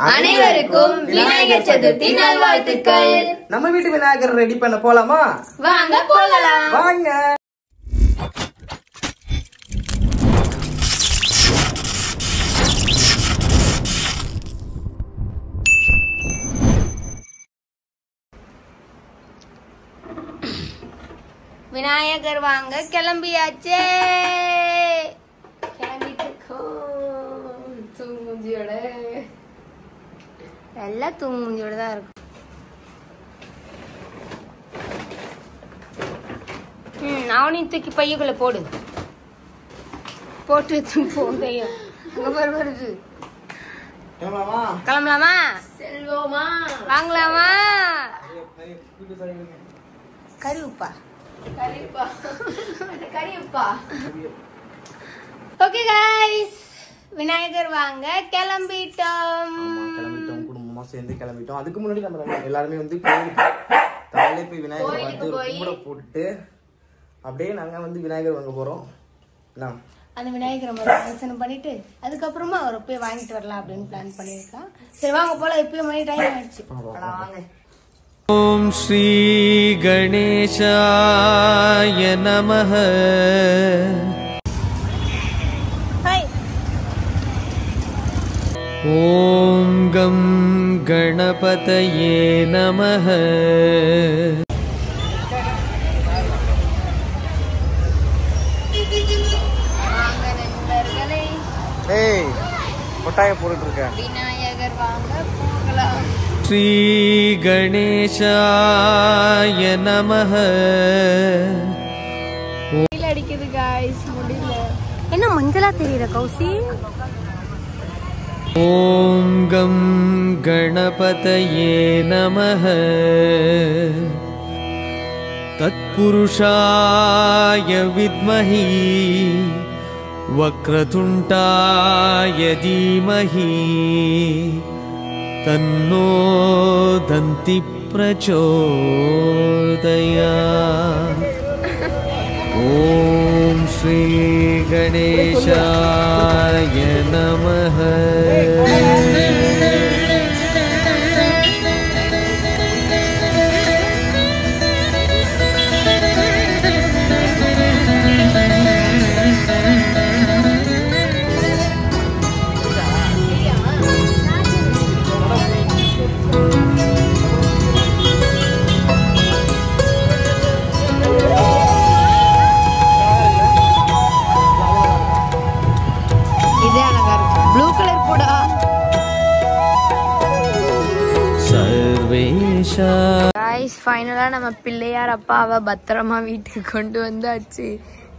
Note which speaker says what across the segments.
Speaker 1: அனைவருக்கும் விநாயகர் சதுர்த்தி நல்வாழ்த்துக்கள்.
Speaker 2: நம்ம வீட்டு விநாயகர் ரெடி பண்ண போலாமா?
Speaker 1: வாங்க போகலாம்.
Speaker 2: வாங்க.
Speaker 1: விநாயகர் வாங்க கிளம்பியாச்சே. தூங்குஞ்சியோட எல்லாம் தூங்குஞ்சியோட தான் இருக்கும். அவனையும் தூக்கி பையக்குள்ள போடு. போட்டு போதையும் அங்க பாரு வருது. கிளம்பலாமா? செல்வோமா? வாங்கலாமா? கறிவுப்பா கறிவுப்பா. ஓகே गाइस, விநாயகர் வாங்க கிளம்பிட்டோம்.
Speaker 2: குடும்பமா சேர்ந்து கிளம்பிட்டோம். அதுக்கு முன்னாடி நம்ம எல்லாருமே வந்து கோயிலுக்கு காலையில போய் விநாயகர் பார்த்து கும்பிட போட்டு அப்படியே நாங்க வந்து விநாயகர் வாங்க போறோம்.
Speaker 1: அந்த விநாயகர் தரிசனம் பண்ணிட்டு அதுக்கப்புறமா அவரை போய் வாங்கிட்டு வரலாம் அப்படின்னு பிளான் பண்ணிருக்கோம். சரி வாங்க போல. இப்பயும் மணி டைம் ஆயிடுச்சு. வாங்க.
Speaker 3: ஓம் ஸ்ரீ கணேசாய நமஹ. ஓம் கம் கணபதயே நமஹ.
Speaker 2: ஏய் கொட்டாய போட்டுட்டு இருக்க.
Speaker 1: விநாயகர் வாங்க போகலாம்.
Speaker 3: ஸ்ரீ கணேசாய நமஹ.
Speaker 1: வெயில் அடிக்குது गाइस, முடியல. என்ன மஞ்சளா தெரியுற கௌசி?
Speaker 3: ஓம் கம் கணபதயே நமஹ. தத்புருஷாய வித்மஹி வக்ரதுண்டாய தீமஹி தன்னோ தந்தி பிரச்சோதயாத். ஓம் ஸ்ரீ கணேசாய நமஹ.
Speaker 1: गाइस ஃபைனலா நம்ம பிள்ளையார் அப்பாவை பத்திரமா வீட்டுக்கு கொண்டு வந்தாச்சு.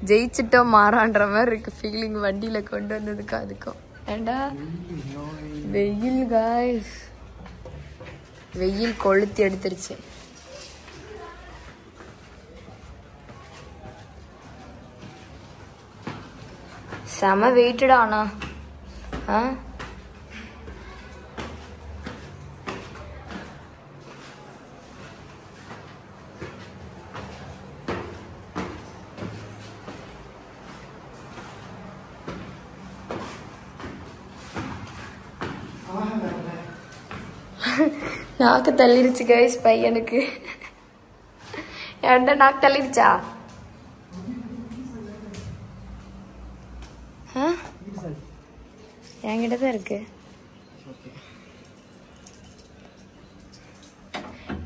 Speaker 1: ஜெயிச்சிட்டோம் மாறான்ற மாதிரி இருக்கு ஃபீலிங் வண்டியில கொண்டு வந்ததுக்கு. அதுக்கும் ஏண்டா வெயில் गाइस, வெயில் கொளுத்தி எடுத்துருச்சு. செம வெயிட்டடா. ஆனா நாக்கு தள்ளிருச்சு गाइस பையனுக்கு. ஏன்டா நாக்கு தள்ளிருச்சா? என்கிட்ட தான் இருக்கு.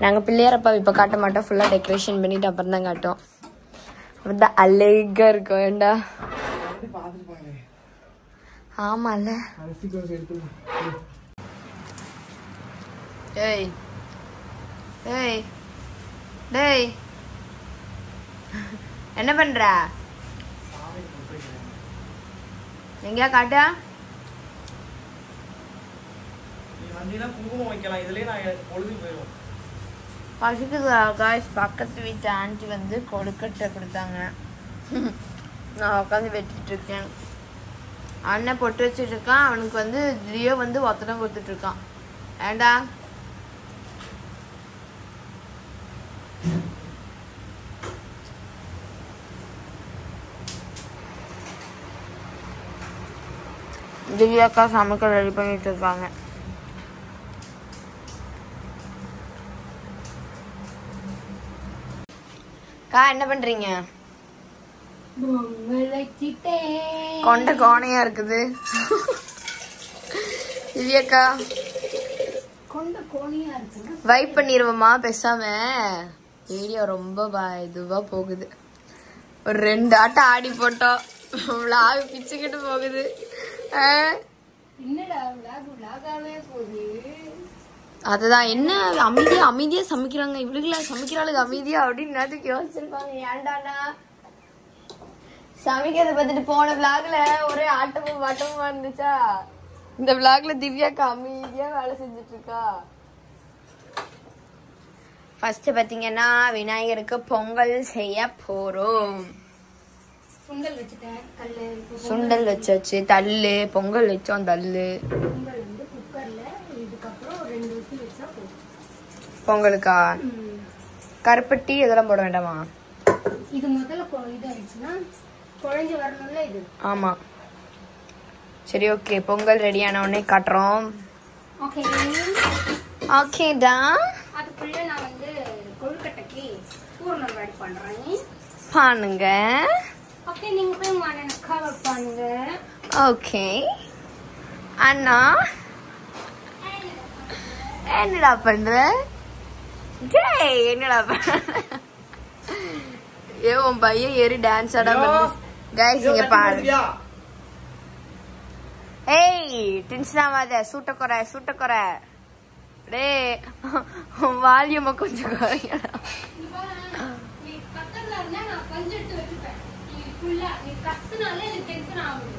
Speaker 1: நாங்க பிள்ளையார் அப்பா இப்ப காட்ட மாட்டோம். ஃபுல்லா டெக்கரேஷன் பண்ணிட்டு அப்புறம் தான் காட்டோம். அப்படிதான் அழகா இருக்கும். ஏண்டா ஆமால. டேய் டேய் டேய் என்ன பண்ற? எங்கயா காட்டா? பக்கத்து வீட்டு ஆண்டி வந்து கொழுக்கட்டை கொடுத்தாங்க. நான் உட்காந்து வெட்டிட்டு இருக்கேன். அண்ணன் பொட்டு வச்சுட்டு இருக்கான். அவனுக்கு வந்து லியோ வந்து ஒத்தடம் கொடுத்துட்டு இருக்கான். ஏண்டா திவ்யாக்கா சமைக்க ரெடி பண்ணிட்டு இருக்காங்க. அக்கா என்ன பண்றீங்க? கொண்ட கோணையா இருக்குது. திவ்யாக்கா
Speaker 4: கொண்ட கோணையா இருக்கு.
Speaker 1: வைப் பண்ணிடுவோமா பேசாம? வீடியோ ரொம்ப இதுவா போகுது. ஒரு 2 ஆட்டம் ஆடி போட்டோம். விளாக் பிச்சுக்கிட்டு போகுது.
Speaker 4: என்னடா விளாகாவே போகுது.
Speaker 1: அதுதான் என்ன அமைதியா சமைக்கிறாங்க இவளுக்குல சமைக்கிறாளுக்கு அமைதியா அப்படின்னு நேரத்துக்கு யோசிச்சிருப்பாங்க. ஏன்டானா சமைக்கிறத பார்த்துட்டு போன விளாக்ல ஒரே ஆட்டமும் வாட்டமுமா இருந்துச்சா, இந்த விளாக்ல திவ்யாக்கா அமைதியா வேலை செஞ்சுட்டு இருக்கா. ஃபர்ஸ்ட் பாத்தீங்கன்னா விநாயகருக்கு பொங்கல் செய்ய போறோம்.
Speaker 4: சுண்டல் வச்சுட்டேன். கல்லு
Speaker 1: சுண்டல் வச்சாச்சு, தள்ளு பொங்கல் வச்சோம். தள்ளு
Speaker 4: பொங்கல் வந்து குக்கர்ல இதுக்கப்புறம் 2 விசில் வச்சா போதும்.
Speaker 1: பொங்கலுக்கா கருப்பட்டி இதெல்லாம் போட வேண்டாமா?
Speaker 4: இது முதல்ல இதாயிடுச்சுன்னா குழஞ்சு வரணும்ல இது.
Speaker 1: ஆமா சரி ஓகே. பொங்கல் ரெடி ஆன உடனே காட்டுறோம்.
Speaker 4: ஓகே
Speaker 1: ஓகேடா.
Speaker 4: அதுக்குள்ள நான் வந்து கொழுக்கட்டைக்கு பூரணம் ரெடி பண்றேன்.
Speaker 1: பண்ணுங்க.
Speaker 4: ஓகே நீங்க போய் உங்க அண்ணனை கவர் பண்ணுங்க.
Speaker 1: ஓகே அண்ணா என்னடா பண்ற? டேய் என்னடா பண்ற? ஏ உன் பையன் ஏறி டான்ஸ் ஆட வந்து गाइस இங்க பாரு. ஏய் டென்ஷன் ஆகாத. சூட்ட குறை. டேய் வால்யூம் கொஞ்சம் குறைங்கடா.
Speaker 4: நீ பக்கத்துல இருந்தா நான் கொஞ்சம் எடுத்து வச்சுப்பேன். நீ ஃபுல்லா நீ கத்துனால எனக்கு டென்ஷன் ஆகுது.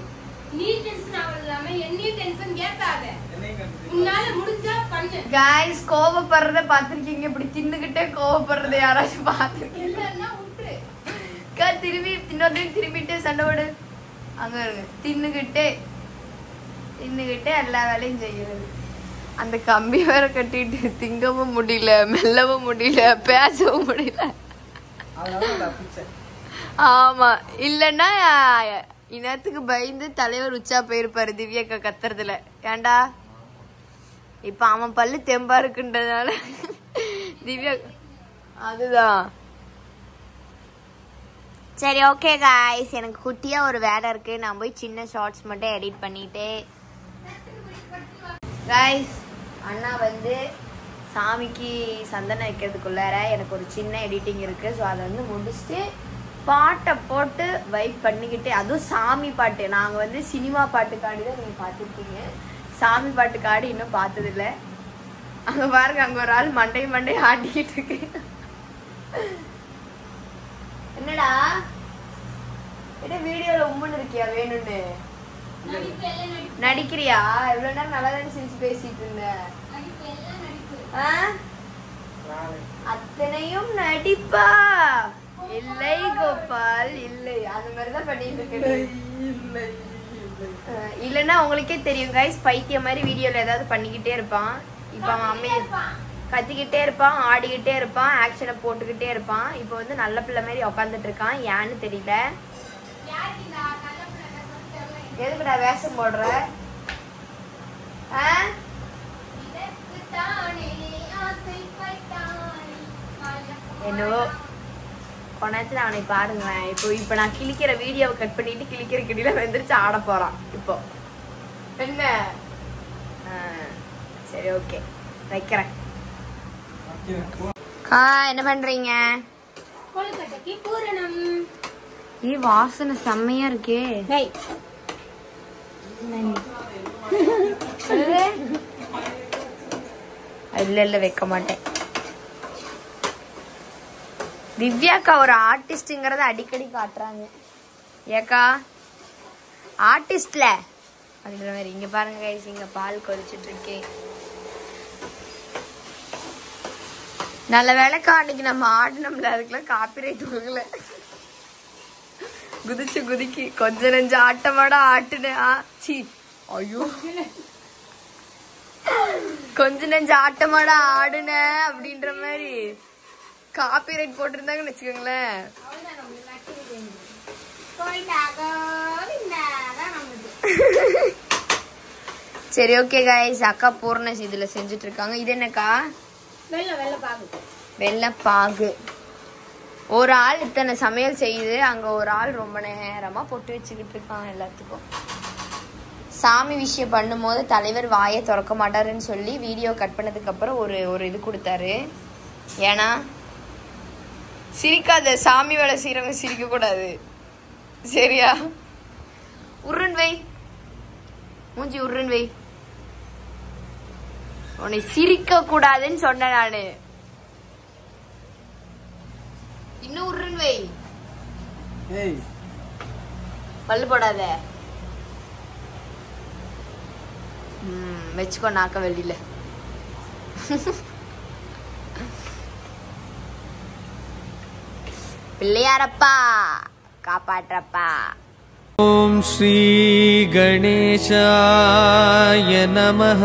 Speaker 4: நீ டென்ஷன் ஆவலாம என்னையும் டென்ஷன் கேட்காத. உன்னால முடிஞ்சா பண்ணு.
Speaker 1: गाइस கோவப்படுறத பாத்திருக்கீங்க? இப்படி தின்னுகிட்டே கோவப்படுறத யாராச்சும் பாத்திருக்கீங்க?
Speaker 4: இல்லன்னா விட்டு.
Speaker 1: திரும்பிட்டு சண்டை போடு. அங்க தின்னுகிட்டே எல்லா வேலையும் செய்யறது. அந்த கம்பி வேற கட்டிட்டு திங்கவும் முடியல, மெல்லவும் முடியல, பேசவும் முடியல. ஆமா இல்லன்னா இனத்துக்கு பயந்து தலைவர் உச்சா போயிருப்பாரு திவ்யாக்கா கத்துறதுல. ஏண்டா இப்ப அவன் பல்லு தெம்பா இருக்குன்றதுனால திவ்யா அதுதான். சரி ஓகே गाइस எனக்கு குட்டியா ஒரு வேலை இருக்கு. நான் போய் சின்ன ஷார்ட்ஸ் மட்டும் எடிட் பண்ணிட்டு. गाइस அண்ணா வந்து சாமிக்கு சந்தனம் வைக்கிறதுக்குள்ளார எனக்கு ஒரு சின்ன எடிட்டிங் இருக்கு. ஸோ அதை வந்து முடிச்சுட்டு பாட்டை போட்டு வைப் பண்ணிக்கிட்டு, அதுவும் சாமி பாட்டு. நாங்கள் வந்து சினிமா பாட்டுக்காடி தான் நீங்கள் பார்த்துருக்கீங்க, சாமி பாட்டுக்காடி இன்னும் பார்த்ததில்ல. அங்கே பாருங்க, அங்கே ஒரு ஆள் மண்டை ஆட்டிக்கிட்டு இருக்கு. என்னடா வீடியோல உம்முன்னு இருக்கியா? வேணும்னு நடிக்கிறியா? இவ்வளவு நேரம் நல்லா தானே சிரிச்சு பேசிட்டு இருந்த. அத்தனையும் நடிப்பா? இல்லை கோபால் இல்லை, அந்த மாதிரிதான் பண்ணிட்டு இருக்கு. இல்லன்னா உங்களுக்கே தெரியும் गाइस, பைத்தியம் மாதிரி வீடியோல ஏதாவது பண்ணிக்கிட்டே இருப்பான். இப்ப அவன் அம்மையை கத்திக்கிட்டே இருப்பான், ஆடிக்கிட்டே இருப்பான், ஆக்ஷனை போட்டுக்கிட்டே இருப்பான். இப்ப வந்து நல்ல பிள்ளை மாதிரி உக்காந்துட்டு இருக்கான். ஏன்னு தெரியல. எதுக்குடா வேஷம் போடுற? என்னவோ கொண்டாச்சு அவனை பாருங்களேன். இப்ப நான் கிளிக்கிற வீடியோவை கட் பண்ணிட்டு கிளிக்கிற கிடியில வெந்திரிச்சு ஆட போறான். இப்போ என்ன? சரி ஓகே வைக்கிறேன். என்ன பண்றீங்க?
Speaker 4: கொழுக்கட்டைக்கு பூரணம்.
Speaker 1: வாசனை செம்மையா இருக்கே. இல்ல வைக்க மாட்டேன். திவ்யாக்கா ஒரு ஆர்டிஸ்ட்ங்கறத அடிக்கடி காட்டுறாங்க. ஏக்கா ஆர்டிஸ்ட்ல அப்படின்ற மாதிரி. இங்க பாருங்க गाइस, இங்க பால் கொதிச்சிட்டு இருக்கேன். நல்ல வேலைக்கா அன்னைக்கு நம்ம ஆடினோம்ல, அதுக்கெல்லாம் காப்பிரைட் வாங்கல. குதிச்சு கொஞ்ச நெஞ்ச ஆட்டமாடா ஆட்டுனேன். ஐயோ கொஞ்ச நெஞ்ச ஆட்டமாடா ஆடுன அப்படின்ற மாதிரி காப்பிரைட் போட்டிருந்தாங்கன்னு வச்சுக்கோங்களேன். சரி ஓகே गाइस, அக்கா பூர்ண இதுல செஞ்சுட்டு இருக்காங்க. இது என்னக்கா?
Speaker 4: வெள்ளை பாகு.
Speaker 1: வெள்ளை பாகு. ஒரு ஆள் இத்தனை சமையல் செய்யுது, அங்க ஒரு ஆள் ரொம்ப நேரமா பொட்டு வச்சுக்கிட்டு இருக்கான் எல்லாத்துக்கும். சாமி விஷயம் பண்ணும்போது தலைவர் வாயை திறக்க மாட்டாருன்னு சொல்லி வீடியோ கட் பண்ணதுக்கு அப்புறம் ஒரு இது கொடுத்தாரு. ஏன்னா சிரிக்காத, சாமி வேலை செய்யறவங்க சிரிக்க கூடாது சரியா? உருன் வை, மூஞ்சி உருன் வை. உன்னை சிரிக்க கூடாதுன்னு சொன்ன நானு. இன்னும் உருன் வை. பல்லு போடாத. வச்சுக்கோ நாக்க வெளியில. பிள்ளையாரப்பா காப்பாற்றப்பா.
Speaker 3: ஓம் ஸ்ரீ கணேசாய நமஹ.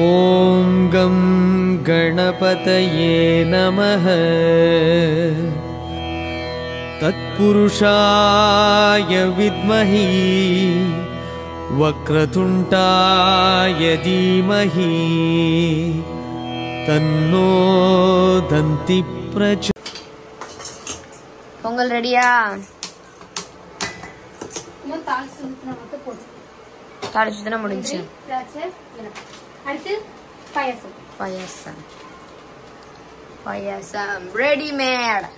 Speaker 3: ஓம் கம் கணபதயே நமஹ. தத்புருஷாய வித்மஹி வக்ரதுண்டாய தீமஹி தன்னோ தந்தி பிரஜ.
Speaker 1: பொங்கல் ரெடியா? தாளிச்சுதான் முடிஞ்சு.
Speaker 4: அடுத்து பாயாசம்.
Speaker 1: பாயாசம் பாயாசம் ரெடிமேட்.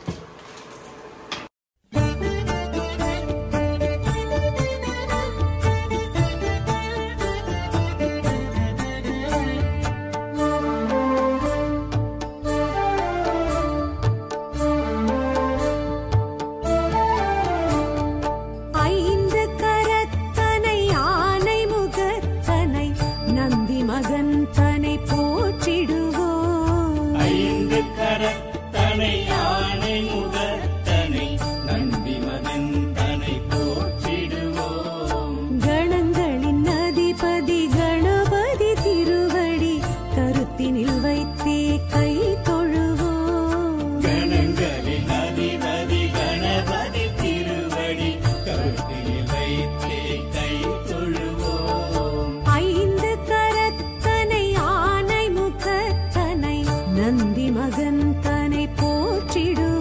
Speaker 5: கரத்தினில் வைத்தே கை தொழுவோம். கணங்களின் அதிபதி கணபதி திருவடி கருத்தில் வைத்தே கை தொழுவோம். ஐந்து கரத்தனை யானை முகத்தனை நந்தி மகன் தனை போற்றிடுவோம்.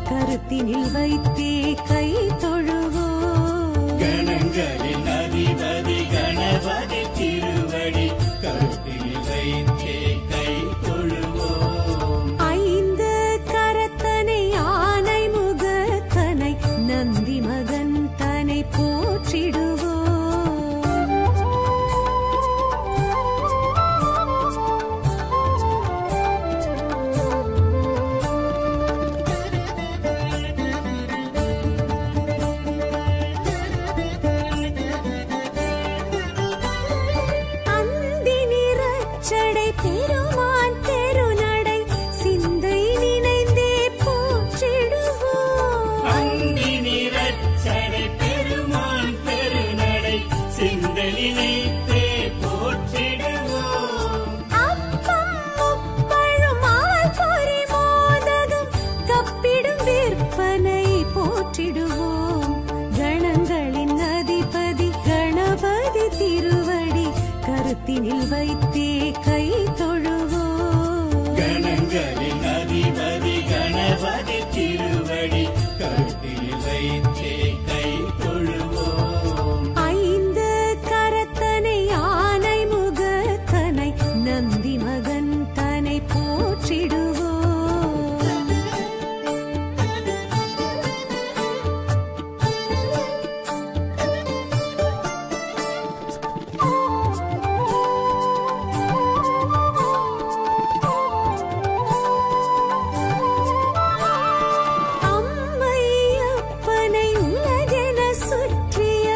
Speaker 5: கரத்தினில் வைத்தே கை தொழுவோம். கணங்களின் அதிபதி கணபதி திருவடி கருத்தில் வைத்தே கை தொழுவோம். ஐந்து கரத்தனை யானை முகத்தனை நந்தி மகன் தனை போற்றிடுவோம்.
Speaker 6: நிறச்சடை பெருமான் தெருநடை சிந்தை நினைந்தே போற்றிடுவோம்.
Speaker 5: அந்தி நிறச்சடை பெருமான் பெருநடை சிந்தை நினைத்தே போற்றிடுவோம்.
Speaker 6: அப்பம் முப்பழும் ஆல் பொறி மோதகம் கப்பிடும் விற்பனை போற்றிடுவோம். கணங்களின் அதிபதி கணபதி திருவடி கருத்தினில் வைத்தே கை தொழுவோம்.
Speaker 5: கணங்களின் அதிபதி கணபதி திருவடி கருத்தில் வைத்தே கை தொழுவோம்.
Speaker 6: ஐந்து கரத்தனை ஆனை முகத்தனை நந்தி மகன் தனை போற்றிடுவோம். அம்மையப்பனை உலகென சுற்றிய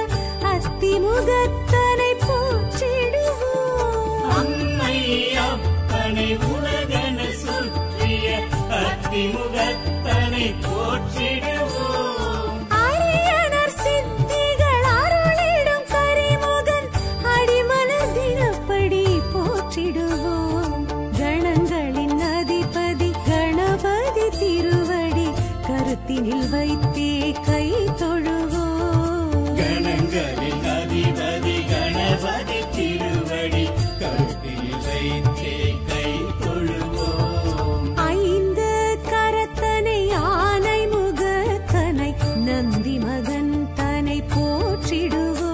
Speaker 6: அத்திமுகத்தனை போற்றிடுவோம்.
Speaker 5: அம்மை அப்பனை உலகன சுற்றிய அத்திமுகத்தனை போற்றிடுவோம்.
Speaker 6: அரியனர் சித்திகள் அருளிடும் கரிமுகன் அடிமலர் தினப்படி போற்றிடுவோம். கணங்களின் அதிபதி கணபதி திருவடி கருத்தினில் வைத்தே கை தொழுவோம்.
Speaker 5: கணங்களின் அதிபதி கணபதி திருவடி கருத்தில் வைத்தே கை தொழுவோம்.
Speaker 6: ஐந்து கரத்தனை ஆனை முகத்தனை நந்தி மகன் தனை போற்றிடுவோம்.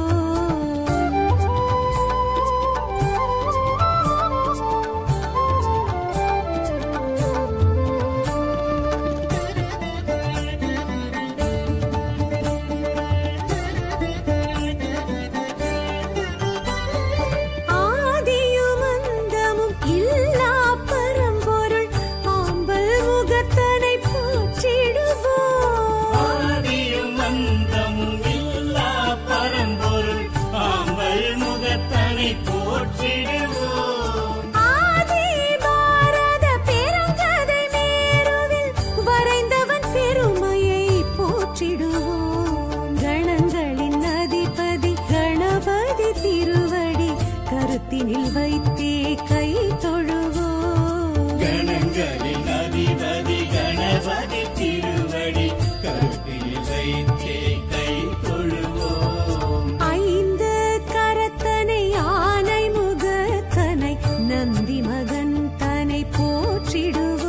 Speaker 6: ஆதியும் அந்தமும் இல்லா பரம்பொருள் ஆம்பல் முகத்தனை போற்றிடுவோம்.
Speaker 5: ஆதியும் அந்தமும் இல்லா பரம்பொருள் ஆம்பல் முகத்தனை போற்றிடுவோம்.
Speaker 6: ஆதி பாரத பெருங்கதை மேருவில் வரைந்தவன் பெருமையை போற்றிடுவோம். கணங்களின் அதிபதி கணபதி திருவடி கருத்தினில் வைத்தே கை தொழுவோம்.
Speaker 5: கணங்களின் அதிபதி கணபதி திருவடி கருத்தில் வைத்தே கை தொழுவோம்.
Speaker 6: ஐந்து கரத்தனை ஆனை முகத்தனை நந்தி மகன் தனை போற்றிடுவோம்.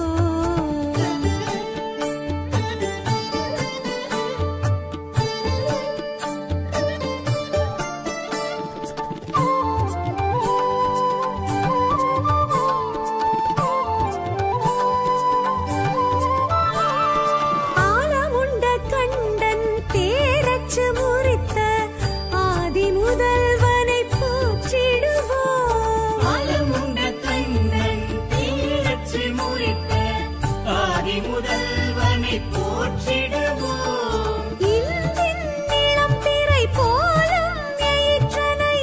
Speaker 6: ஆலமுண்ட கண்டன் தேரச்சு முறித்த ஆதி முதல்வனை போற்றிடுவோம்.
Speaker 5: ஆலமுண்ட கண்ணன் தீரச்சி முறித்த ஆதி முதல்வனை போற்றிடுவோம்.
Speaker 6: இந்தின் நிலம் பிறை போலும் எயிற்றனை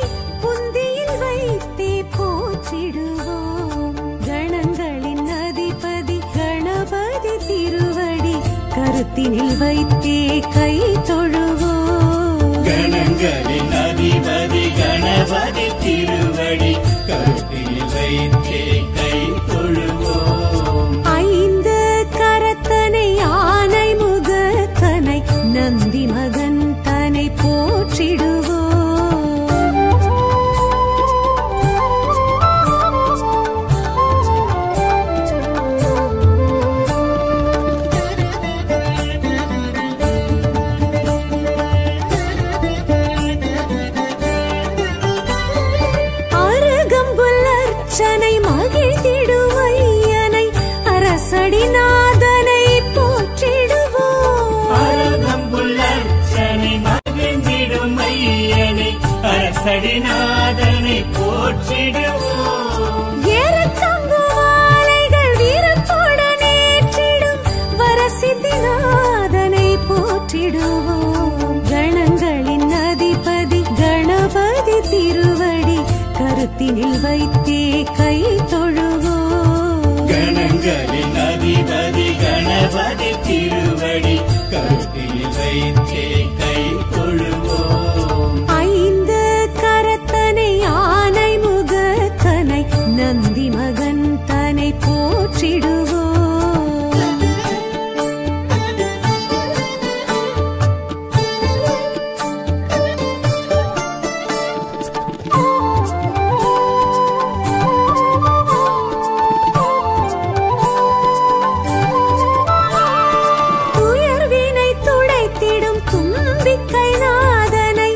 Speaker 6: புந்தியில் வைத்தே போற்றிடுவோம். கணங்களின் அதிபதி கணபதி திருவடி கருத்தினில் வைத்தே கை தொழுவோம்.
Speaker 5: கணங்களின் அதிபதி கணபதி திருவடி கருத்தில் வைத்தே கை தொழுவோம்.
Speaker 6: ஐந்து கரத்தனை ஆனை முகத்தனை நந்தி மகன் தனை போற்றிடுவோம். அருகம்புல் அர்ச்சனை மகிழ்ந்திடும் ஐயனை அரசடிநாதனை போற்றிடுவோம்.
Speaker 5: அருகம்புல்லர்ச்சனை மகிழ்ந்திடும் ஐயனை அரசடிநாதனை போற்றிடுவோம்.
Speaker 6: ஏறத்தங்கு மாலைகள் வீரத்துடன் ஏற்றிடும் வரசித்திநாதனை போற்றிடுவோம். கணங்களின் அதிபதி கணபதி திருவடி கருத்தினில் வைத்தே கை
Speaker 5: கணபதி திருவடி கருத்தில் வைத்தே கை தொழுவோம்.
Speaker 6: ஐந்து கரத்தனை ஆனை முகத்தனை நந்தி மகன் தனை போற்றிடுவோம். துயர்வினை துடைத்திடும் தும்பிக்கை நாதனை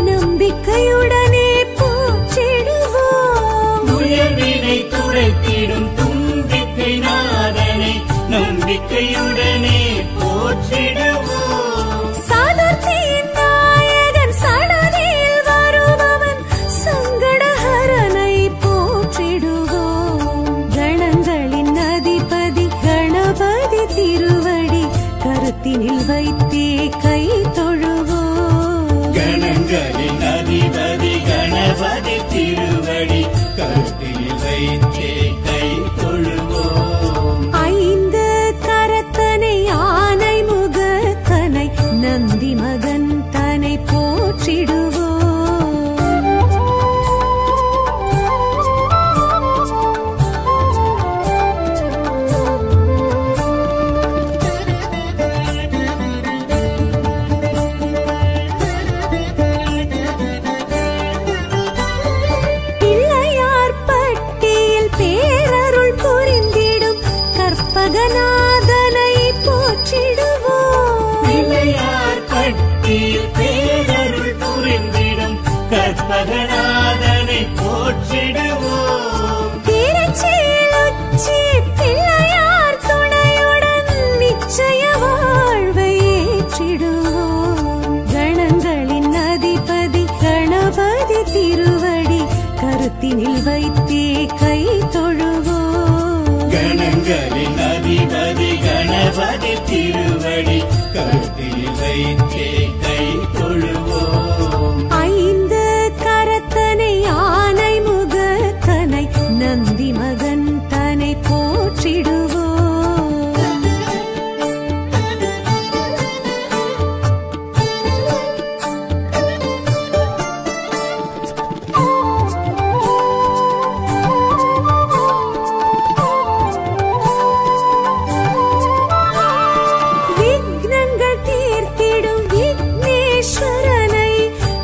Speaker 6: நம்பிக்கையுடனே போற்றிடுவோம்.
Speaker 5: துயர்வினை துடைத்திடும் தும்பிக்கை நாதனை நம்பிக்கையுடனே போற்றிடுவோம்.
Speaker 6: சதுர்த்தியின் நாயகன் சடதியில் வருபவன் சங்கடஹரனை போற்றிடுவோம். கணங்களின் அதிபதி கணபதி திருவடி கருத்தினில் வைத்தே கை தொழுவோம்.
Speaker 5: கணங்களின் அதிபதி கணபதி திருவடி கருத்தில் வைத்தே கை தொழுவோம்.
Speaker 6: ஐந்து கரத்தனை ஆனை முகத்தனை நந்தி மகன் தனை போற்றிடுவோம். பிள்ளையார் பட்டியில் பேரருள் புரிந்திடும் கற்பகநாதனை போற்றிடுவோம்.
Speaker 5: பிள்ளையார் பட்டியில் பேரருள் புரிந்திடும் கற்பகநாதனை போற்றிடுவோம்.
Speaker 6: திருச்சியில் உச்சி பிள்ளையார் துணையுடன் நிச்சய வாழ்வை ஏற்றிடுவோம். கணங்களின் அதிபதி கணபதி திருவடி கருத்தினில் வைத்தே கை தொழுவோம்.
Speaker 5: கணங்களின் அதிபதி கணபதி திருவடி கருத்தில் வைத்தே கை தொழுவோம்.
Speaker 6: ஐந்து கரத்தனை ஆனை முகத்தனை நந்தி மகன் தனை போற்றிடுவோம். விக்னங்கள் தீர்த்திடும் விக்னேஸ்வரனை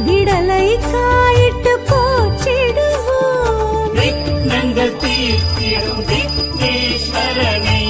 Speaker 6: விடலை காயிட்டு போற்றிடுவோம்.
Speaker 5: விக்னங்கள் தீர்த்திடும் விக்னேஸ்வரனை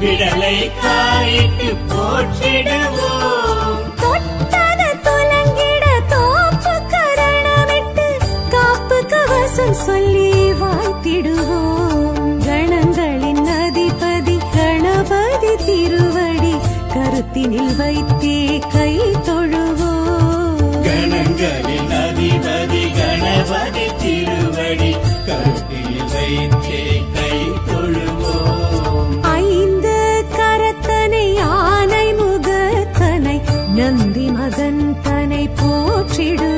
Speaker 5: விடலை காயிட்டு போற்றிடுவோம்.
Speaker 6: தொட்டது துலங்கிட தோப்பு கரணமிட்டு காப்பு கவசம் சொல்லி வாழ்த்திடுவோம். கணங்களின் அதிபதி கணபதி திருவடி கருத்தினில் வைத்தே கை தொழுவோம்.
Speaker 5: கணங்களின் அதிபதி கணபதி திருவடி கருத்தில் வைத்தே கை தொழுவோம்.
Speaker 6: ஐந்து கரத்தனை ஆனை முகத்தனை நந்தி மகன் தனை போற்றிடுவோம்.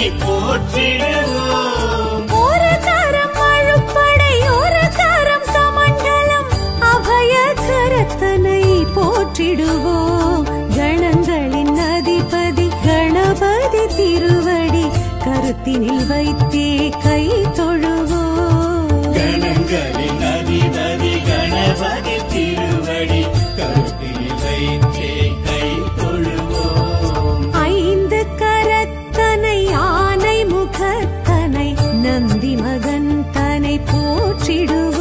Speaker 5: கணபதி போற்றிடுவோம்.
Speaker 6: ஒரு கரம் அழுப்படை ஒரு கரம் கமண்டலம் அபய கரத்தனை போற்றிடுவோம். கணங்களின் அதிபதி கணபதி திருவடி கருத்தினில் வைத்தே கை தொழுவோம்.
Speaker 5: கணங்களின் அதிபதி கணபதி திருவடி கருத்தினில் வைத்தே கை தொழுவோம்.
Speaker 6: ஐந்து கரத்தனை ஆனை முகத்தனை நந்தி மகன் தனை போற்றிடுவோம்.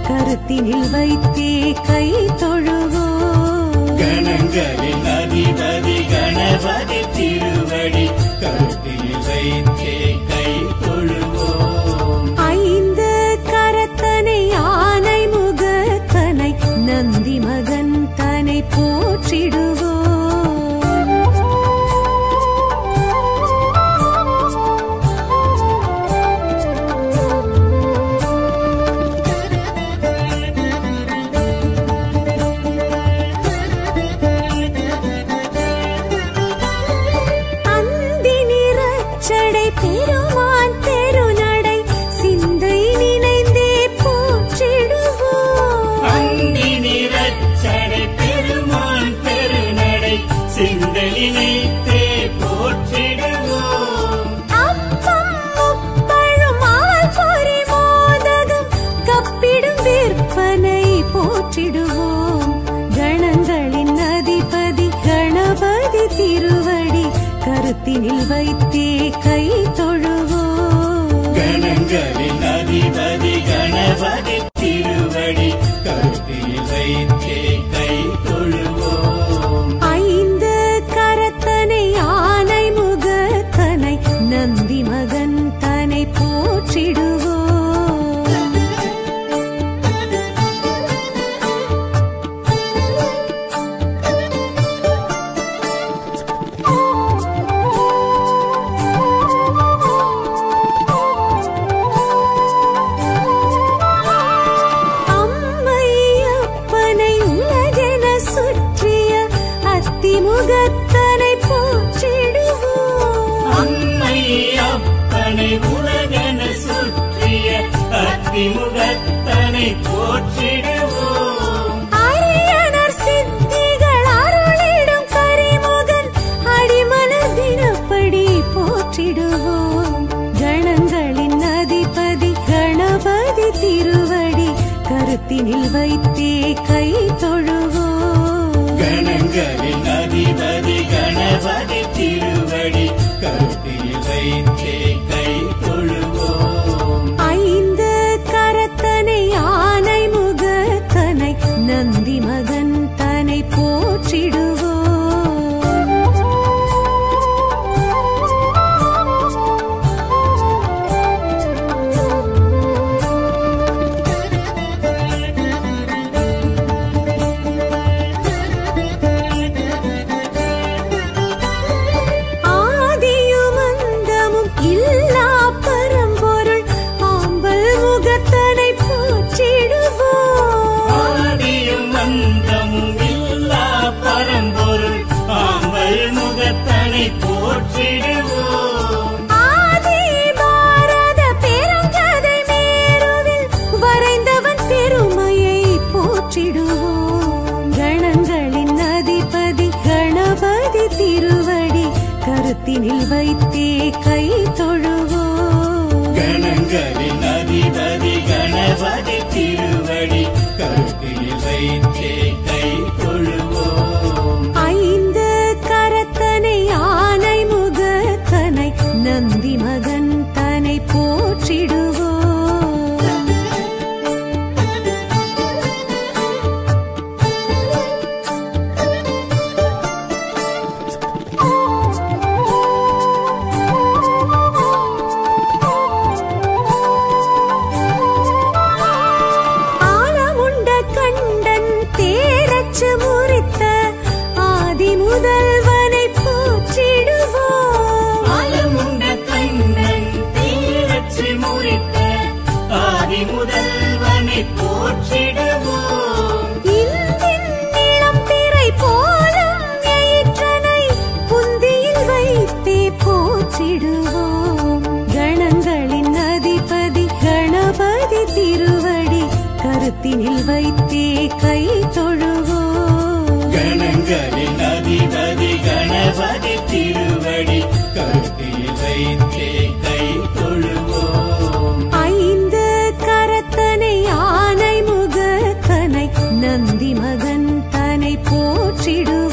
Speaker 6: கருத்தினில் வைத்தே கை தொழுவோம்.
Speaker 5: கணங்களின் அதிபதி கணபதி திருவடி கருத்தினில் வைத்தே கை தொழுவோம்.
Speaker 6: ஐந்து கரத்தனை ஆனை முகத்தனை நந்தி மகன் தனை போற்றிடுவோம். பெருமான் பெருநடை சிந்தை நினைந்தே போற்றிடுவோம்.
Speaker 5: அந்தி நிறச்சடை பெருமான் பெருநடை சிந்தை நினைத்தே போற்றிடுவோம்.
Speaker 6: அப்பம் முப்பழும் ஆல் பொறி மோதகம் கப்பிடும் விற்பனை போற்றிடுவோம். கணங்களின் அதிபதி கணபதி திருவடி கருத்தினில் வைத்தே கை தொழுவோம்.
Speaker 5: கணங்களின் அதிபதி கணபதி திருவடி கருத்தினில் வைத்தே கை தொழுவோம்.
Speaker 6: ஐந்து கரத்தனை ஆனை முகத்தனை நந்தி மகன் தனை போற்றிடுவோம். முகத்தனை போற்றிடுவோம்.
Speaker 5: அம்மை அப்பனை உலகென சுற்றிய அத்திமுகத்தனை போற்றிடுவோம்.
Speaker 6: அரியனர் சித்திகள் அருளிடும் கரிமுகன் அடிமலர் தினப்படி போற்றிடுவோம். கணங்களின் அதிபதி கணபதி திருவடி கருத்தினில் வைத்தே கை தொழுவோம்.
Speaker 5: கணங்களின் அதிபதி கணபதி திருவடி கருத்தினில் வைத்தே கை தொழுவோம்.
Speaker 6: ஐந்து கரத்தனை ஆனை முகத்தனை நந்தி மகன் தனை போற்றிடுவோம். கருத்தினில் வைத்தே கை தொழுவோம்.
Speaker 5: கணங்களின் அதிபதி கணபதி திருவடி கருத்தினில் வைத்தே கை தொழுவோம்.
Speaker 6: ஐந்து கரத்தனை ஆனை மகன் தன்னை போற்றிடுவோம். கணங்களின் அதிபதி கணபதி திருவடி கருத்தினில் வைத்தே கை தொழுவோம்.
Speaker 5: கணங்களின் அதிபதி கணபதி திருவடி கருத்தினில் வைத்தே கை தொழுவோம்.
Speaker 6: ஐந்து கரத்தனை ஆனை முகத்தனை நந்தி மகன் தன்னை போற்றிடுவோம்.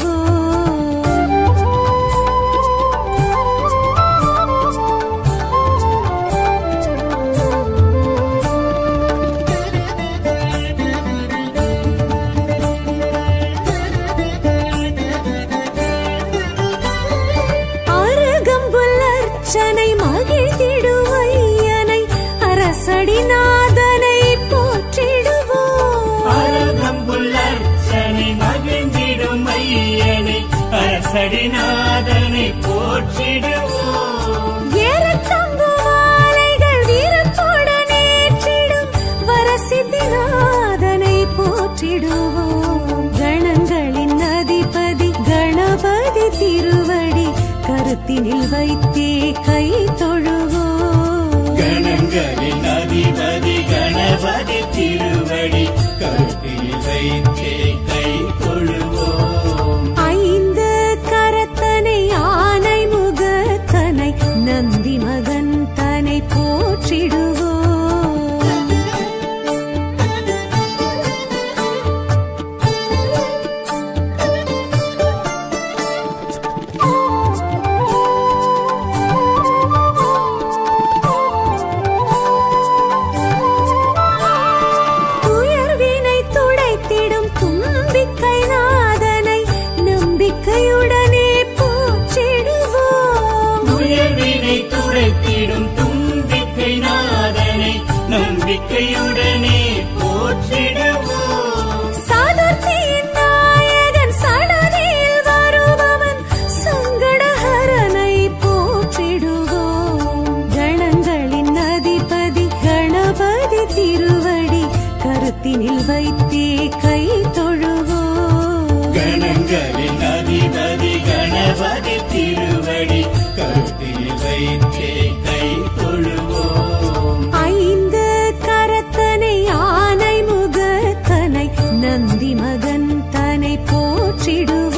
Speaker 6: அரசடிநாதனை போற்றிடுவோம்.
Speaker 5: அரகம்புல்லர்ச்சனை மகிழ்ந்திடும் ஐயனை அரசடிநாதனை போற்றிடுவோம்.
Speaker 6: ஏறத்தம்பு மாலைகள் வீரத்துடன் ஏற்றிடும் வரசித்திநாதனை போற்றிடுவோம். கணங்களின் அதிபதி கணபதி திருவடி கருத்தினில் வைத்தே கை தொழுவோம்.
Speaker 5: கணங்களின் அதிபதி கணபதி திருவடி கருத்தினில் வைத்தே கை தொழுவோம்.
Speaker 6: ஐந்து கரத்தனை ஆனை முகத்தனை நந்தி மகன் தன்னை போற்றிடுவோம்.
Speaker 5: நம்பிக்கையுடனே போற்றிடுவோம்.
Speaker 6: சாதுர்த்தியின் நாயகன் சடதியில் வருபவன் சங்கடஹரனை போற்றிடுவோம். கணங்களின் அதிபதி கணபதி திருவடி கருத்தினில் வைத்தே கை தொழுவோம்.
Speaker 5: கணங்களின் அதிபதி கணபதி திருவடி கருத்தினில் வைத்தே கை தொழுவோம்.
Speaker 6: ஐந்து கரத்தனை ஆனை முகத்தனை நந்தி மகன் தன்னை போற்றிடுவோம்.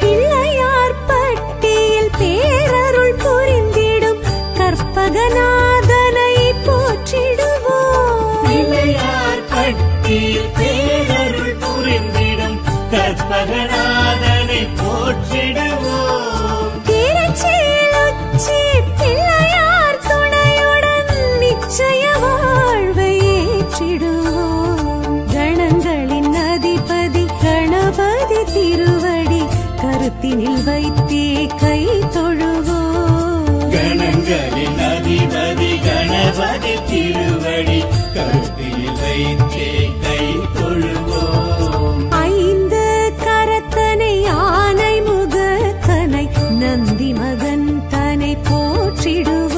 Speaker 6: பிள்ளையார் பட்டியில் பேரருள் புரிந்திடும் கற்பகநாதனை போற்றிடுவோம்.
Speaker 5: பிள்ளையார் பட்டியில் பேரருள் புரிந்திடும் கற்பகநாதனை போற்றிடுவோம்.
Speaker 6: திருச்சியில் உச்சி பிள்ளையார் துணையுடன் நிச்சய வாழ்வை ஏற்றிடுவோம். கணங்களின் அதிபதி கணபதி திருவடி கருத்தினில் வைத்தே கை தொழுவோம்.
Speaker 5: கணங்களின் அதிபதி கணபதி திருவடி கருத்தினில் வைத்தே கை தொழுவோம்.
Speaker 6: ஐந்து கரத்தனை ஆனை முகத்தனை நந்தி மகன் தன்னை போற்றிடுவோம்.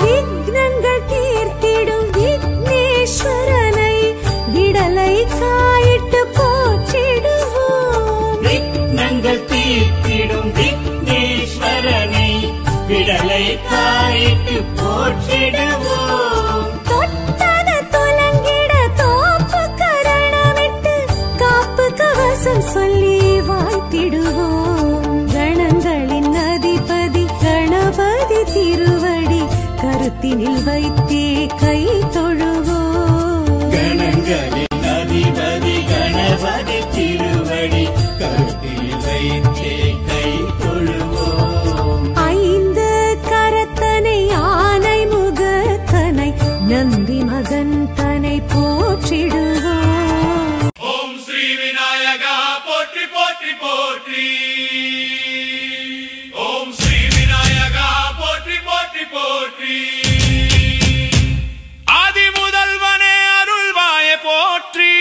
Speaker 6: விக்னங்கள் தீர்த்திடும் விக்னேஸ்வரனை விடலை காயிட்டு போற்றிடுவோம்.
Speaker 5: விக்னங்கள் தீர்த்திடும் தேடும் விக்னேஸ்வரனை விடலை காயிட்டு போற்றிடுவோம்.
Speaker 6: தொட்டது துலங்கிட தோப்பு கரணமிட்டு காப்பு கவசம் சொல்லி வாழ்த்திடுவோம். கணங்களின் அதிபதி கணபதி திருவடி கருத்தினில் வைத்தே கை தொழுவோம்.
Speaker 5: கணங்களின் அதிபதி கணபதி திருவடி கருத்தில் வைத்தே கை தொழுவோம்.
Speaker 6: ஐந்து கரத்தனை ஆனை முகத்தனை நந்தி மகன் தனை போற்றிடுவோம்.
Speaker 5: ஓம் ஸ்ரீ விநாயகா போற்றி போற்றி போற்றி. ஓம் ஸ்ரீ விநாயகா போற்றி போற்றி போற்றி. ஆதி முதல்வனே அருள்வாய போற்றி.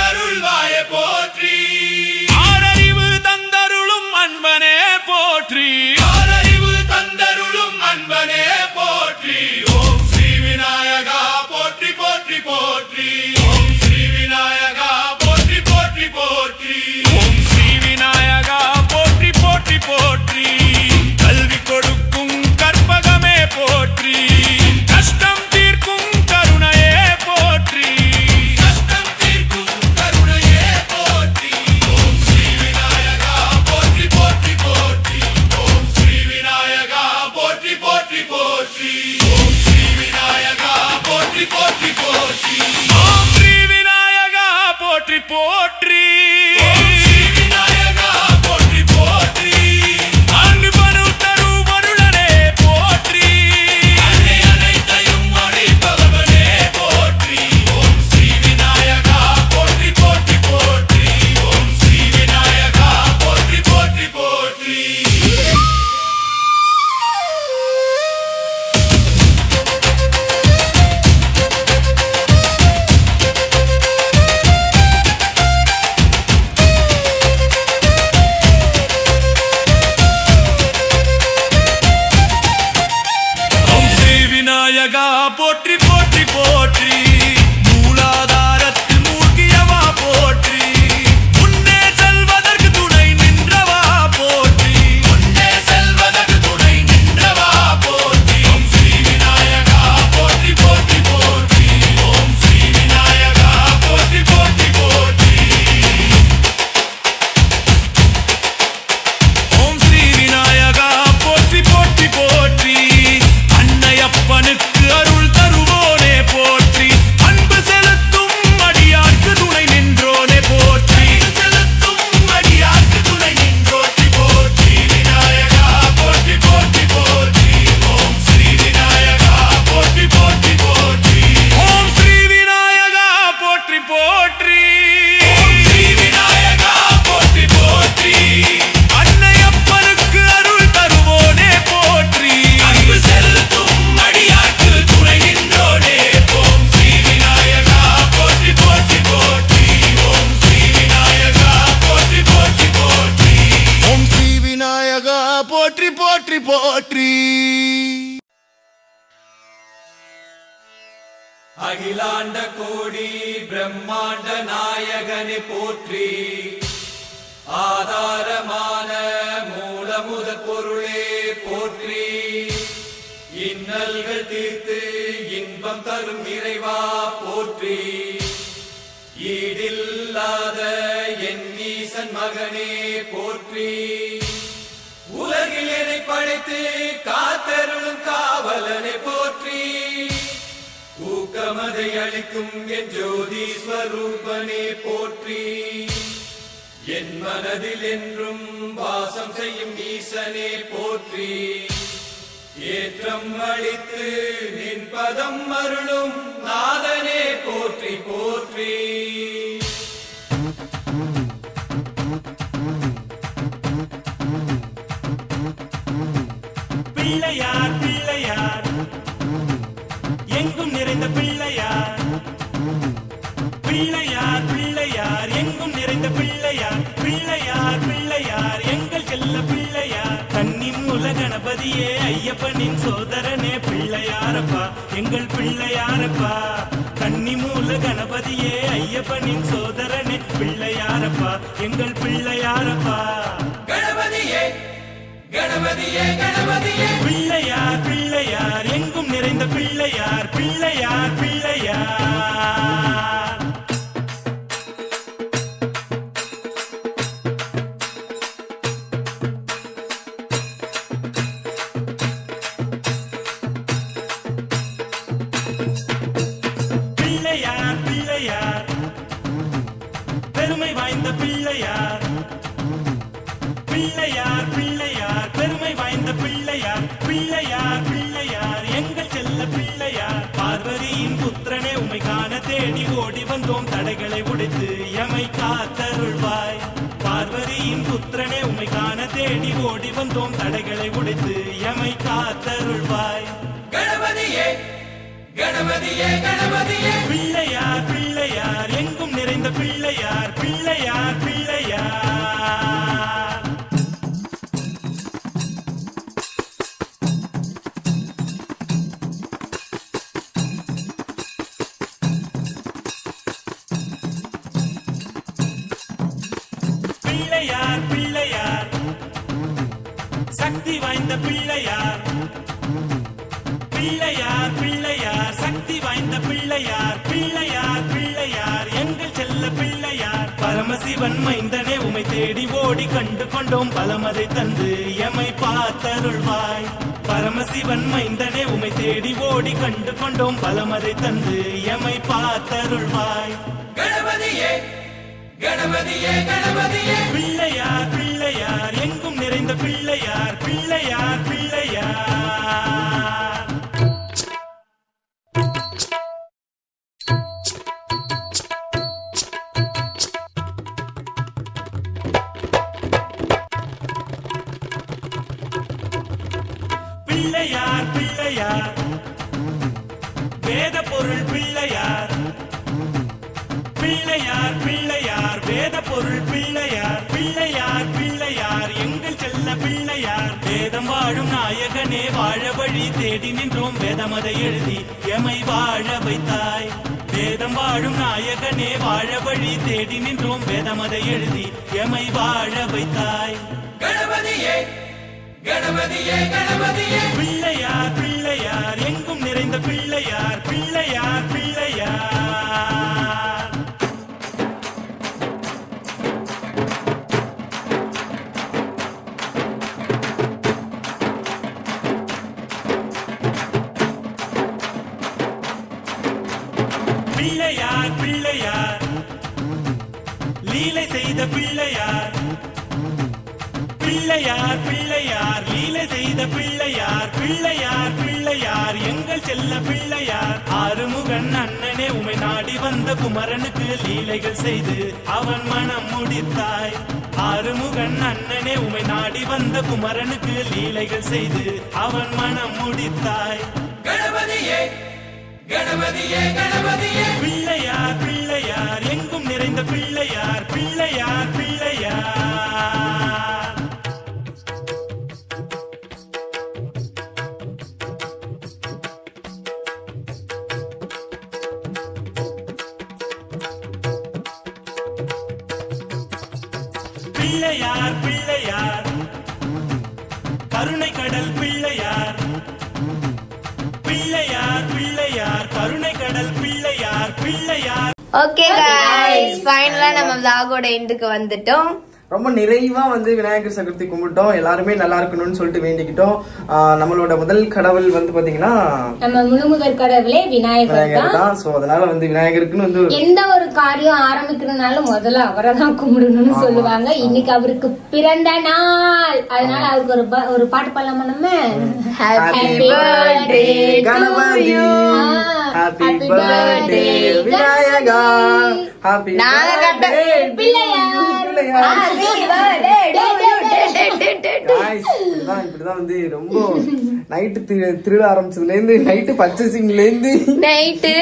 Speaker 5: அருள்வாய போற்றி. ஆறறிவு தந்தருளும் அன்பனே போற்றி. ஆறறிவு தந்தருளும் அன்பனே போற்றி. ஓம் ஸ்ரீ விநாயகா போற்றி போற்றி போற்றி. ஓம் ஸ்ரீ விநாயகா போற்றி போற்றி போற்றி. ஓம் ஸ்ரீ விநாயகா போற்றி போற்றி போற்றி. கல்வி கொடுக்கும் கற்பகமே போற்றி. கஷ்டம் தீர்க்கும் கருணையே போற்றி. கஷ்டம் தீர்க்கும் கருணையே போற்றி. ஓம் ஸ்ரீ விநாயகா போற்றி போற்றி போற்றி. ஓம் ஸ்ரீ விநாயகா போற்றி போற்றி போற்றி. ஓம் ஸ்ரீ விநாயகா போற்றி போற்றி போற்றி. ஓம் ஸ்ரீ விநாயகா போற்றி போற்றி. ஓம் ஸ்ரீ விநாயகா போற்றி போற்றி. அன்பு பனு தரு வருளனே போற்றி. அன்னை அனைத்தையும் அழைப்பவனே போற்றி. ஓம் ஸ்ரீ விநாயகா போற்றி போற்றி போற்றி. ஓம் ஸ்ரீ விநாயகா போற்றி போற்றி போற்றி. ஓம் ஸ்ரீ விநாயகா போற்றி போற்றி போற்றி. மூலாதாரத்தில் மூழ்கியவா போற்றி. முன்னே செல்வதற்கு துணை நின்றவா போற்றி. முன்னே செல்வதற்கு துணை நின்றவா போற்றி. ஓம் ஸ்ரீ விநாயகா போற்றி போற்றி போற்றி. ஓம் ஸ்ரீ விநாயகா போற்றி போற்றி போற்றி. ஓம் ஸ்ரீ விநாயகா போற்றி போற்றி போற்றி. அன்னையப்பனுக்கு அருள் தருவோனே போற்றி. அன்பு செலுத்தும் அடியார்க்கு துணை நின்றோனே போற்றி. செலுத்தும் அடியார்க்கு துணை நின்றோற்றி போற்றி. விநாயகா போற்றி போற்றி போற்றி. ஓம் ஸ்ரீ விநாயகா போற்றி போற்றி போற்றி. ஓம் ஸ்ரீ விநாயகா போற்றி போற்றி. ஓம் ஸ்ரீ விநாயகா போற்றி போற்றி. அன்னையப்பனுக்கு அருள் தருவோனே போற்றி. அன்பு செலுத்தும் அடியார்க்கு துணை நின்றோனே. ஓம் ஸ்ரீ விநாயகா போற்றி போற்றி போற்றி. ஓம் ஸ்ரீ விநாயகா போற்றி போற்றி போற்றி. ஓம் ஸ்ரீ விநாயகா போற்றி போற்றி போற்றி. அகிலாண்ட கோடி பிரம்மாண்ட நாயகனை போற்றி. ஆதாரமான மூலமுத பொருளே போற்றி. இன்னல்கள் தீர்த்து இன்பம் தரும் இறைவா போற்றி. ஈடில்லாத என் ஈசன் மகனே போற்றி. உலகில் என்னை படைத்து காத்தருளும் காவலனை போற்றி. ஊக்கமதை அளிக்கும் என் ஜோதி ஸ்வரூபனே போற்றி. என் மனதில் என்றும் வாசம் செய்யும் ஈசனே போற்றி. ஏற்றம் அளித்து நின் பதம் அருளும் நாதனே போற்றி போற்றி. பிள்ளையார் பிள்ளையார் எங்கும் நிறைந்த பிள்ளையார். பிள்ளையார் பிள்ளையார் எங்கும் நிறைந்த பிள்ளையார். பிள்ளையார் பிள்ளையார் எங்கள் செல்ல பிள்ளையார். கன்னி மூல கணபதியே ஐயப்பனின் சோதரனே பிள்ளையாரப்பா எங்கள் பிள்ளையாரப்பா. கன்னி மூல கணபதியே ஐயப்பனின் சோதரனே பிள்ளையாரப்பா எங்கள் பிள்ளையாரப்பா. கணபதியே கணபதியே
Speaker 7: பிள்ளையார் பிள்ளையார் எங்கும் நிறைந்த பிள்ளையார் பிள்ளையார் பிள்ளையார் பிள்ளையார் பிள்ளையார் பெருமை வாய்ந்த பிள்ளையார் பிள்ளையார் பிள்ளையார் பெருமை வாய்ந்த பிள்ளையார் பிள்ளையார் பிள்ளையார் எங்கள் செல்ல பிள்ளையார் பார்வதியின் புத்திரனே உமை காண தேடி ஓடி வந்தோம் தடைகளை உடைத்து எமை காத்தருள்வாய் பார்வதியின் புத்திரனே உமை காண தேடி ஓடி வந்தோம் தடைகளை உடைத்து எமை காத்தருள்வாய்
Speaker 5: கணபதியே கணபதியே கணபதியே
Speaker 7: பிள்ளையார் பிள்ளையார் எங்கும் நிறைந்த பிள்ளையார் பிள்ளையார் பிள்ளையார் பிள்ளையார் பிள்ளையார் சக்தி வாய்ந்த பிள்ளையார் பிள்ளையார் பிள்ளையார் சக்தி வாய்ந்த பிள்ளையார் பிள்ளையார் பிள்ளையார் எங்கள் செல்ல பிள்ளையார் பரமசிவன் மைந்தனே உமை தேடி ஓடி கண்டு கொண்டோம் பலமதை தந்து எமை பார்த்தருள்வாய் பரமசிவன் மைந்தனே உமை தேடி ஓடி கண்டு கொண்டோம் பலமதை தந்து எமை பார்த்தருள்வாய்
Speaker 5: கணபதியே கணபதியே கணபதியே
Speaker 7: பிள்ளையார் பிள்ளையார் எங்கும் நிறைந்த பிள்ளையார் பிள்ளையார் பிள்ளையார் பிள்ளையார் பிள்ளையார் வேத பொருள் பிள்ளையார் பிள்ளையார் பிள்ளையார் வேத பொருள் பிள்ளையார் பிள்ளையார் பிள்ளையார் எங்கள் செல்ல பிள்ளையார் வேதம் வாழும் நாயகனே வாழ வழி தேடி நின்றோம் வேதமதை எழுதி எமை வாழ வைத்தாய் வேதம் வாழும் நாயகனே வாழ வழி தேடி நின்றோம் வேதமதை எழுதி எமை வாழ வைத்தாய்
Speaker 5: கணபதியே கணபதியே கணபதியே
Speaker 7: பிள்ளையார் பிள்ளையார் எங்கும் நிறைந்த பிள்ளையார் பிள்ளையார் பிள்ளையார் பிள்ளையார் பிள்ளையார் லீலை செய்த பிள்ளையார் பிள்ளையார் பிள்ளையார் லீலை செய்த பிள்ளையார் பிள்ளையார் பிள்ளையார் எங்கள் செல்ல பிள்ளையார் ஆறுமுகன் அண்ணனே உமை நாடி வந்த குமரனுக்கு லீலைகள் செய்து அவன் மனம் முடித்தாய் ஆறுமுகன் அண்ணனே உமை நாடி வந்த குமரனுக்கு லீலைகள் செய்து அவன் மனம் முடித்தாய்
Speaker 5: கணபதியே கணபதியே கணபதியே
Speaker 7: பிள்ளையார் பிள்ளையார் எங்கும் நிறைந்த பிள்ளையார் பிள்ளையார் பிள்ளையார் பிள்ளையார் பிள்ளையார் கருணை கடல் பிள்ளையார் பிள்ளையார் பிள்ளையார் கருணை கடல் பிள்ளையார் பிள்ளையார்
Speaker 1: ஓகே गाइस ஃபைனலா நம்ம vlog-ஓட எண்டுக்கு வந்துட்டோம்.
Speaker 2: ரொம்ப நிறைவா வந்து விநாயகர் சதுர்த்தி கும்பிட்டோம். எல்லாருமே நல்லா இருக்கணும்னு சொல்லிட்டு வேண்டிக்கிட்டோம். நம்மளோட முதல் கடவுள் வந்து பாத்தீங்கன்னா
Speaker 4: நம்ம முழுமுதற் கடவுளே விநாயகர்
Speaker 2: தான். சோ அதனால வந்து விநாயகருக்குன்னு வந்து
Speaker 4: எந்த ஒரு காரியம் ஆரம்பிக்கிறதுனாலும் முதல்ல அவரை தான் கும்பிடணும்னு சொல்லுவாங்க. இன்னைக்கு அவருக்கு பிறந்த நாள், அதனால அவருக்கு ஒரு பாட்டு பாடலாமா நம்ம?
Speaker 1: Happy birthday
Speaker 2: Ganapati, happy birthday Vinayaka, happy birthday Pillaiyar. இப்படிதான் வந்து ரொம்ப நைட்டு திருட ஆரம்பிச்சதுல இருந்து நைட்டு பர்ச்சேசிங்ல இருந்து
Speaker 1: நைட்டு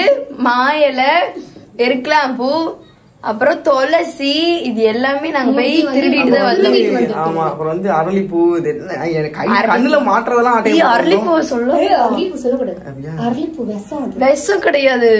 Speaker 1: மாயல எருக்கலாம் பூ அப்புறம் துளசி இது எல்லாமே நாங்க போய் திருடிட்டு தான் வந்தோம்.
Speaker 2: ஆமா, அப்புறம் வந்து அரளிப்பூ கண்ணுல மாட்டுறதெல்லாம்
Speaker 1: அரளிப்பூ விஷம் கிடையாது.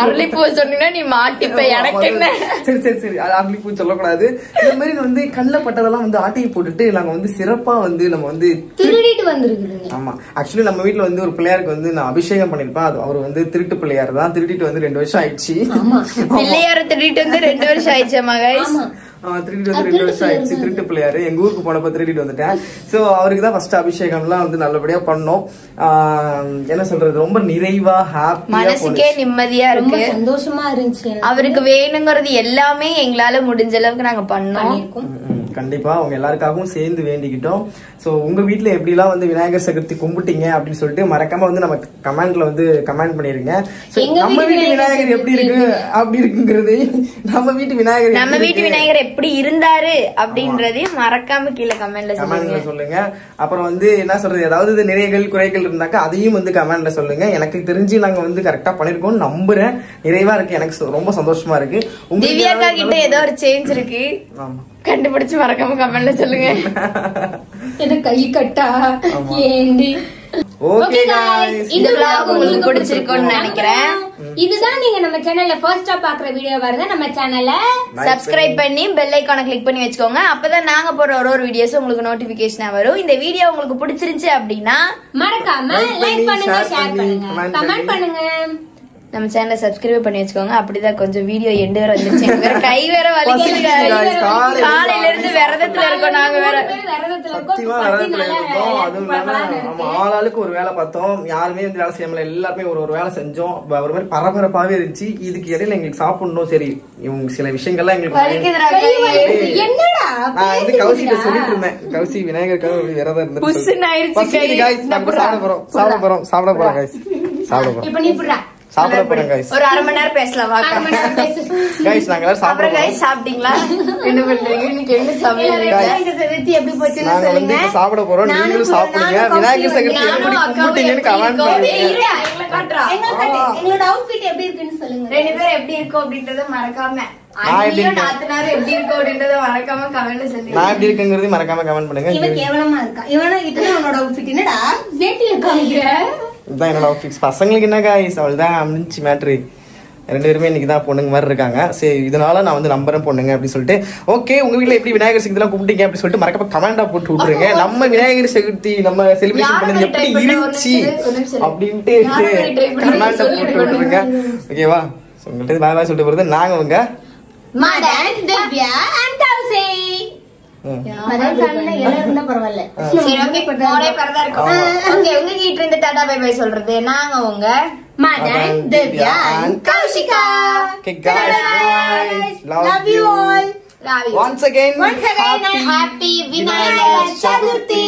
Speaker 1: அரளிப்பூ சொன்னீங்கன்னா நீ மாட்டிப்ப. எனக்கு என்ன?
Speaker 2: சரி சரி சரி, அரளிப்பூ சொல்லக்கூடாது. இந்த மாதிரி வந்து கண்ணுல பட்டதெல்லாம் வந்து ஆட்டையை போட்டுட்டு நாங்க வந்து சிறப்பா வந்து நம்ம வந்து
Speaker 4: திருடிட்டு வந்திருக்குதுங்க.
Speaker 2: ஆமா, ஆக்சுவலி நம்ம வீட்டுல வந்து ஒரு பிள்ளையாருக்கு வந்து நான் அபிஷேகம் பண்ணிருப்பேன். அது அவர் வந்து திருட்டு பிள்ளையார் தான். திருடிட்டு வந்து 2 வருஷம் ஆயிடுச்சு.
Speaker 1: பிள்ளையார திருடிட்டு வந்து 2 வருஷம் ஆயிடுச்சு மகேஷ்.
Speaker 2: திருடிட்டு வந்து 2 வருஷம் ஆயிடுச்சு. திருட்டு பிள்ளையாரு எங்க ஊருக்கு போனப்ப திருடிட்டு வந்துட்டேன். சோ அவருக்கு தான் ஃபர்ஸ்ட் அபிஷேகம் எல்லாம் வந்து நல்லபடியா பண்ணோம். என்ன சொல்றது, ரொம்ப நிறைவா ஹாப்பியா,
Speaker 1: மனசுக்கே நிம்மதியா இருக்கு,
Speaker 4: சந்தோஷமா இருந்துச்சு.
Speaker 1: அவருக்கு வேணுங்கிறது எல்லாமே எங்களால முடிஞ்ச அளவுக்கு நாங்க பண்ணோம்.
Speaker 2: கண்டிப்பா அவங்க எல்லாருக்காகவும் சேர்ந்து வேண்டிக்கிட்டோம். சோ உங்க வீட்டுல எப்படி எல்லாம் வந்து விநாயகர் சதுர்த்தி கும்பிட்டீங்க அப்படின்னு சொல்லிட்டு மறக்காம வந்து நம்ம கமெண்ட்ல வந்து கமெண்ட் பண்ணிருங்க. நம்ம வீட்டு விநாயகர் எப்படி இருக்கு அப்படி இருக்குங்கிறது, நம்ம வீட்டு விநாயகர்
Speaker 1: எப்படி இருந்தாரு அப்படின்றதையும் மறக்காம கீழே கமெண்ட்ல
Speaker 2: சொல்லுங்க. அப்புறம் வந்து என்ன சொல்றது, ஏதாவது நிறைகள் குறைகள் இருந்தாக்கா அதையும் வந்து கமெண்ட்ல சொல்லுங்க. எனக்கு தெரிஞ்சு நாங்க வந்து கரெக்டா பண்ணிருக்கோம் நம்புறேன். நிறைவா இருக்கு, எனக்கு ரொம்ப சந்தோஷமா இருக்கு.
Speaker 1: திவ்யாக்கா கிட்ட ஏதோ ஒரு சேஞ்ச் இருக்கு, கண்டுபிடிச்சு மறக்காம கமெண்ட்ல சொல்லுங்க.
Speaker 4: எனக்கு கை கட்டா ஏண்டி.
Speaker 2: ஓகே गाइस,
Speaker 1: இந்த vlog உங்களுக்கு பிடிச்சிருக்கும்னு நினைக்கிறேன்.
Speaker 4: இதுதான் நீங்க நம்ம சேனல்ல ஃபர்ஸ்டா பாக்குற வீடியோ வருது. நம்ம சேனலை
Speaker 1: சப்ஸ்கிரைப் பண்ணி பெல் ஐகானை கிளிக் பண்ணி வச்சுக்கோங்க. அப்பதான் நாங்க போற ஒரு வீடியோஸ் உங்களுக்கு நோட்டிபிகேஷனா வரும். இந்த வீடியோ உங்களுக்கு பிடிச்சிருந்துச்சு அப்படின்னா
Speaker 4: மறக்காம லைக் பண்ணுங்க, ஷேர் பண்ணுங்க, கமெண்ட் பண்ணுங்க.
Speaker 1: நம்ம சேனலை சப்ஸ்கிரைப் பண்ணி வச்சுக்கோங்க. அப்படிதான் கொஞ்சம் வீடியோ எண்டு வேற வந்துருச்சு. வேற கை வேற வலிக்குது. காலையில இருந்து விரதத்துல இருக்கோம். நாங்க வேற
Speaker 4: விரதத்துல
Speaker 2: இருக்கோம். அதுவும் இல்லாம ஆளாளுக்கு ஒரு வேலை பார்த்தோம். யாருமே வந்து வேலை செய்யாமல எல்லாருமே ஒரு வேலை செஞ்சோம். ஒரு மாதிரி பரபரப்பாவே இருந்துச்சு. இதுக்கு இடையில எங்களுக்கு சாப்பிடணும். சரி, இவங்க சில விஷயங்கள்லாம் எங்களுக்கு
Speaker 4: என்னடா
Speaker 2: நான் வந்து கௌசிட்ட சொல்லிட்டு இருந்தேன். கௌசி விநாயகருக்காக விரதம் இருந்துச்சு. சாப்பிட போறோம் guys.
Speaker 4: இப்ப நீ புறா
Speaker 2: சாப்பிட போறோம் guys.
Speaker 1: ஒரு 1/2 மணி நேரம் பேசலாம் வாங்க
Speaker 2: guys. நாங்க எல்லாரும் சாப்பிட போறோம்.
Speaker 1: guys சாப்பிட்டீங்களா? என்ன பண்றீங்க? இன்னைக்கு என்ன சமையல்?
Speaker 4: விநாயகர் சதுர்த்தி எப்படி போச்சுன்னு சொல்லுங்க.
Speaker 2: நாங்க சாப்பிட போறோம். நீங்களும் சாப்பிடுங்க. விநாயகர் சதுர்த்தி எப்படி கும்பிட்டீங்கன்னு கமெண்ட் பண்ணுங்க.
Speaker 4: எங்களோட அவுட்ஃபிட் எப்படி இருக்குன்னு சொல்லுங்க.
Speaker 1: 2 பேரும் எப்படி இருக்கோம் அப்படின்றத மறக்காம, நாத்தனார் எப்படி இருக்கும் அப்படின்றத மறக்காம கமெண்ட்ல சொல்லுங்க.
Speaker 2: நான் எப்படி இருக்குங்கிறது மறக்காம கமெண்ட் பண்ணுங்க.
Speaker 4: இவன் கேவலமா இருக்கா. இவனா கிட்ட அவனோட அவுட்ஃபிட் என்னடா வேட்டில காமிக்கிற?
Speaker 2: இதுதான் என்னோட அவுட்ஃபிட். பசங்களுக்கு என்ன गाइस, அவள்தான் முடிஞ்சு மேட்ரு. 2 பேருமே இன்னைக்கு தான் பொண்ணுங்க மாதிரி இருக்காங்க. சரி, இதனால நான் வந்து நம்புறேன் பொண்ணுங்க அப்படி சொல்லிட்டு. ஓகே, உங்க வீட்டுல எப்படி விநாயகர் சதுர்த்தி எல்லாம் கும்பிட்டீங்க அப்படி சொல்லிட்டு மறக்காம கமெண்டா போட்டு விட்டுருங்க. நம்ம விநாயகர் சதுர்த்தி நம்ம செலிப்ரேஷன் பண்ணது எப்படி இருந்துச்சு அப்படின்ட்டு கமெண்டா போட்டு விட்டுருங்க. ஓகேவா? உங்கள்கிட்ட பாய் பாய் சொல்லிட்டு போறது நாங்க உங்க
Speaker 4: மதன், திவ்யா and கௌசி. மதன் ஃபேமிலில எல்லாரும் இருந்தா பரவாயில்ல.
Speaker 1: சரி, ஓகே, ஒரே பரதா இருக்கும். ஓகே, உங்க கிட்ட இருந்து டாடா பை பை சொல்றது நாங்க உங்க
Speaker 4: Madan, Divya and Kaushika.
Speaker 2: Okay guys, love you all.
Speaker 1: Love you.
Speaker 2: Once again
Speaker 4: Happy Vinayak Chaturthi.